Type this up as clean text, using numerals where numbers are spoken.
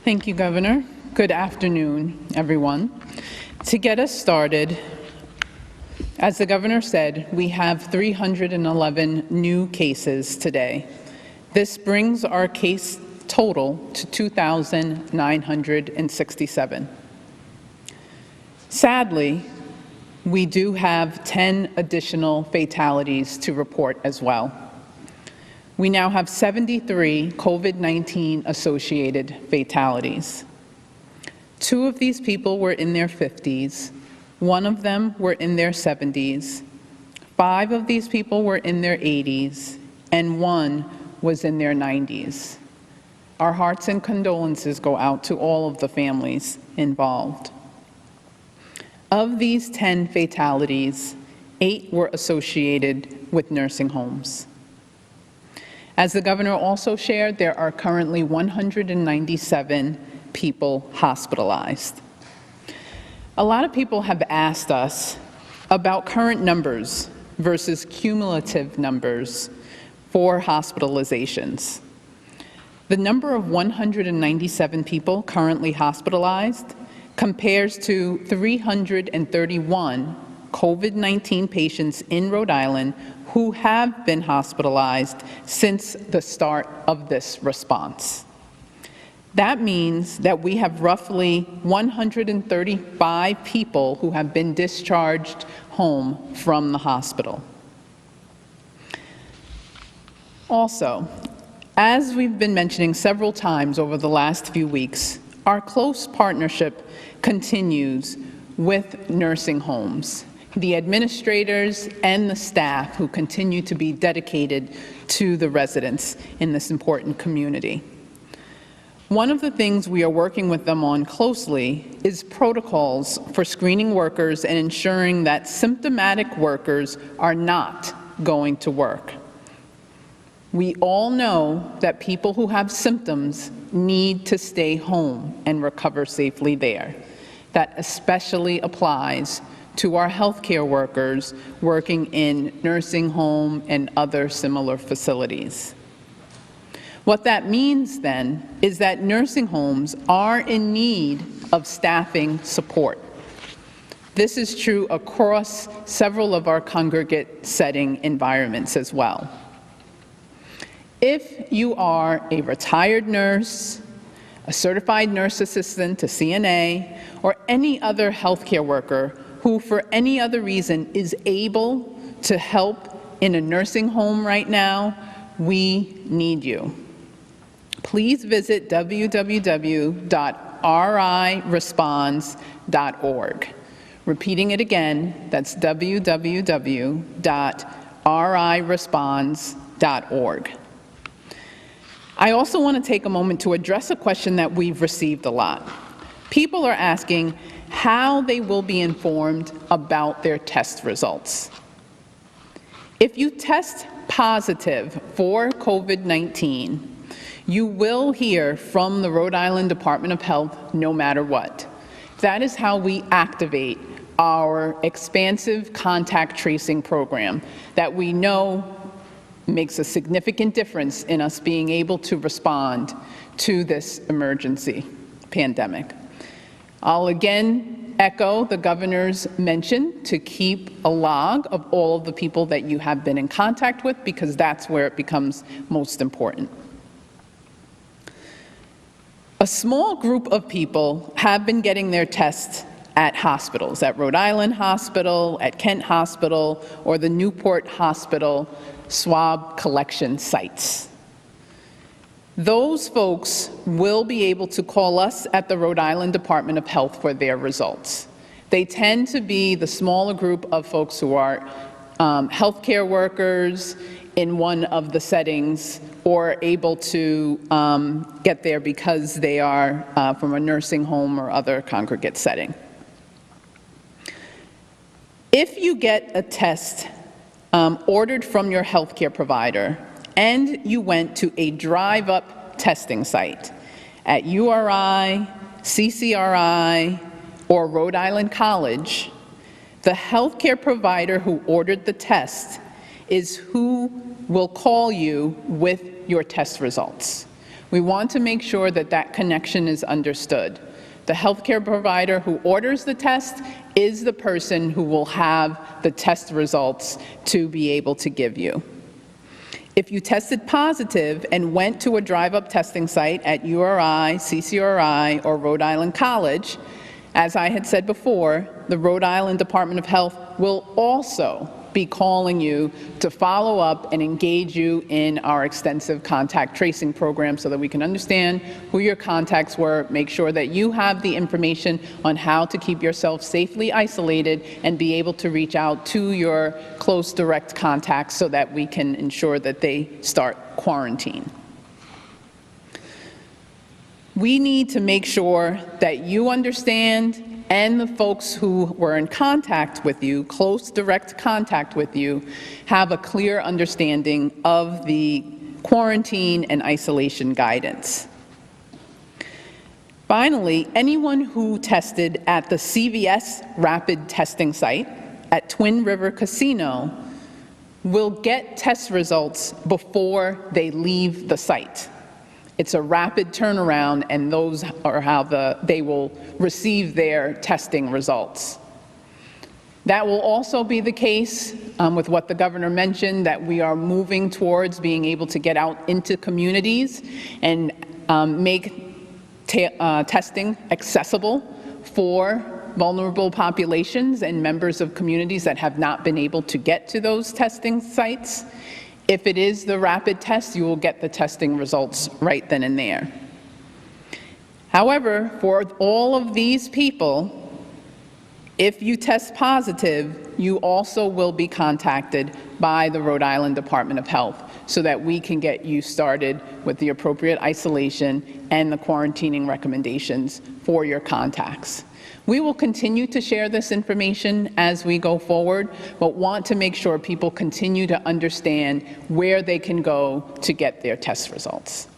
Thank you, Governor. Good afternoon, everyone. To get us started, as the Governor said, we have 311 new cases today. This brings our case total to 2,967. Sadly, we do have 10 additional fatalities to report as well. We now have 73 COVID-19 associated fatalities. 2 of these people were in their 50s, 1 of them were in their 70s, 5 of these people were in their 80s, and 1 was in their 90s. Our hearts and condolences go out to all of the families involved. Of these 10 fatalities, 8 were associated with nursing homes. As the Governor also shared, there are currently 197 people hospitalized. A lot of people have asked us about current numbers versus cumulative numbers for hospitalizations. The number of 197 people currently hospitalized compares to 331 COVID-19 patients in Rhode Island who have been hospitalized since the start of this response. That means that we have roughly 135 people who have been discharged home from the hospital. Also, as we've been mentioning several times over the last few weeks, our close partnership continues with nursing homes, the administrators and the staff who continue to be dedicated to the residents in this important community. One of the things we are working with them on closely is protocols for screening workers and ensuring that symptomatic workers are not going to work. We all know that people who have symptoms need to stay home and recover safely there. That especially applies to our healthcare workers working in nursing home and other similar facilities. What that means then is that nursing homes are in need of staffing support. This is true across several of our congregate setting environments as well. If you are a retired nurse, a certified nurse assistant, a CNA, or any other healthcare worker who for any other reason is able to help in a nursing home right now, we need you. Please visit www.riresponds.org. Repeating it again, that's www.riresponds.org. I also want to take a moment to address a question that we've received a lot. People are asking how they will be informed about their test results. If you test positive for COVID-19, you will hear from the Rhode Island Department of Health no matter what. That is how we activate our expansive contact tracing program that we know makes a significant difference in us being able to respond to this emergency pandemic. I'll again echo the Governor's mention to keep a log of all of the people that you have been in contact with, because that's where it becomes most important. A small group of people have been getting their tests at hospitals, at Rhode Island Hospital, at Kent Hospital, or the Newport Hospital swab collection sites. Those folks will be able to call us at the Rhode Island Department of Health for their results. They tend to be the smaller group of folks who are healthcare workers in one of the settings or able to get there because they are from a nursing home or other congregate setting. If you get a test ordered from your healthcare provider and you went to a drive-up testing site at URI, CCRI, or Rhode Island College, the healthcare provider who ordered the test is who will call you with your test results. We want to make sure that that connection is understood. The healthcare provider who orders the test is the person who will have the test results to be able to give you. If you tested positive and went to a drive-up testing site at URI, CCRI, or Rhode Island College, as I had said before, the Rhode Island Department of Health will also be calling you to follow up and engage you in our extensive contact tracing program so that we can understand who your contacts were, make sure that you have the information on how to keep yourself safely isolated and be able to reach out to your close direct contacts so that we can ensure that they start quarantine. We need to make sure that you understand and the folks who were in contact with you, close direct contact with you, have a clear understanding of the quarantine and isolation guidance. Finally, anyone who tested at the CVS rapid testing site at Twin River Casino will get test results before they leave the site. It's a rapid turnaround, and those are how they will receive their testing results. That will also be the case with what the governor mentioned, that we are moving towards being able to get out into communities and make testing accessible for vulnerable populations and members of communities that have not been able to get to those testing sites. If it is the rapid test, you will get the testing results right then and there. However, for all of these people, if you test positive, you also will be contacted by the Rhode Island Department of Health so that we can get you started with the appropriate isolation and the quarantining recommendations for your contacts. We will continue to share this information as we go forward, but want to make sure people continue to understand where they can go to get their test results.